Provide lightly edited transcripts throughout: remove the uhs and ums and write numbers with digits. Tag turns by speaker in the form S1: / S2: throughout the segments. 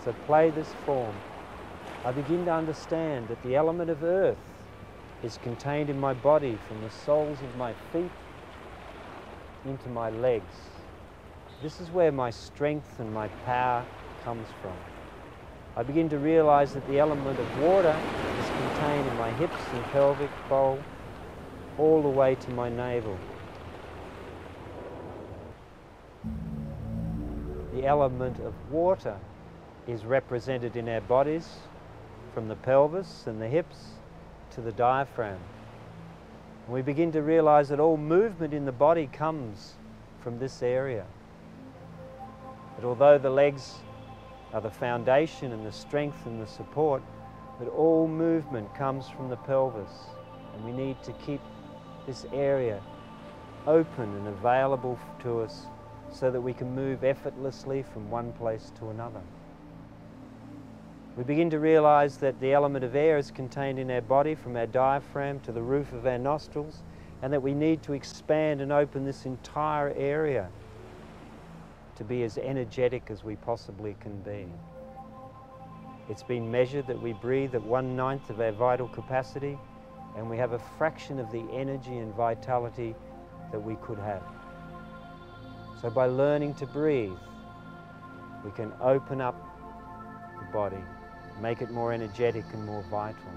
S1: as I play this form, I begin to understand that the element of earth is contained in my body from the soles of my feet into my legs. This is where my strength and my power comes from. I begin to realize that the element of water is contained in my hips and pelvic bowl all the way to my navel. The element of water is represented in our bodies from the pelvis and the hips to the diaphragm. And we begin to realize that all movement in the body comes from this area. That although the legs are the foundation and the strength and the support, that all movement comes from the pelvis. And we need to keep this area open and available to us so that we can move effortlessly from one place to another. We begin to realize that the element of air is contained in our body from our diaphragm to the roof of our nostrils, and that we need to expand and open this entire area to be as energetic as we possibly can be. It's been measured that we breathe at 1/9 of our vital capacity, and we have a fraction of the energy and vitality that we could have. So by learning to breathe, we can open up the body, make it more energetic and more vital.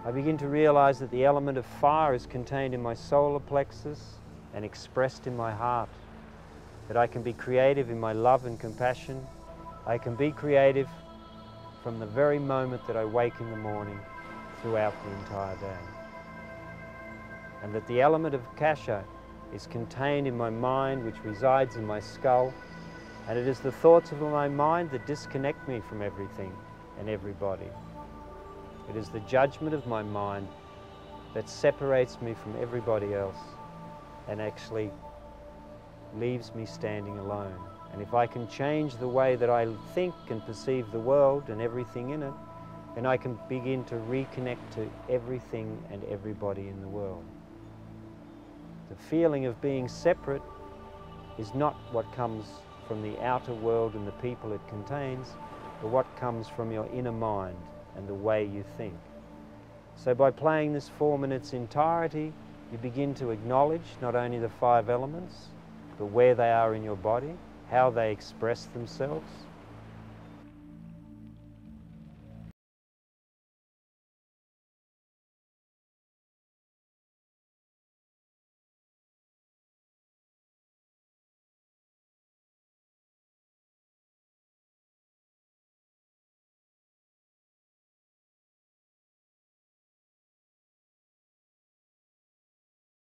S1: I begin to realize that the element of fire is contained in my solar plexus and expressed in my heart. That I can be creative in my love and compassion. I can be creative from the very moment that I wake in the morning throughout the entire day. And that the element of kasha is contained in my mind, which resides in my skull, and it is the thoughts of my mind that disconnect me from everything and everybody. It is the judgment of my mind that separates me from everybody else and actually leaves me standing alone. And if I can change the way that I think and perceive the world and everything in it, then I can begin to reconnect to everything and everybody in the world. The feeling of being separate is not what comes from the outer world and the people it contains, but what comes from your inner mind and the way you think. So by playing this form in its entirety, you begin to acknowledge not only the 5 elements, but where they are in your body, how they express themselves,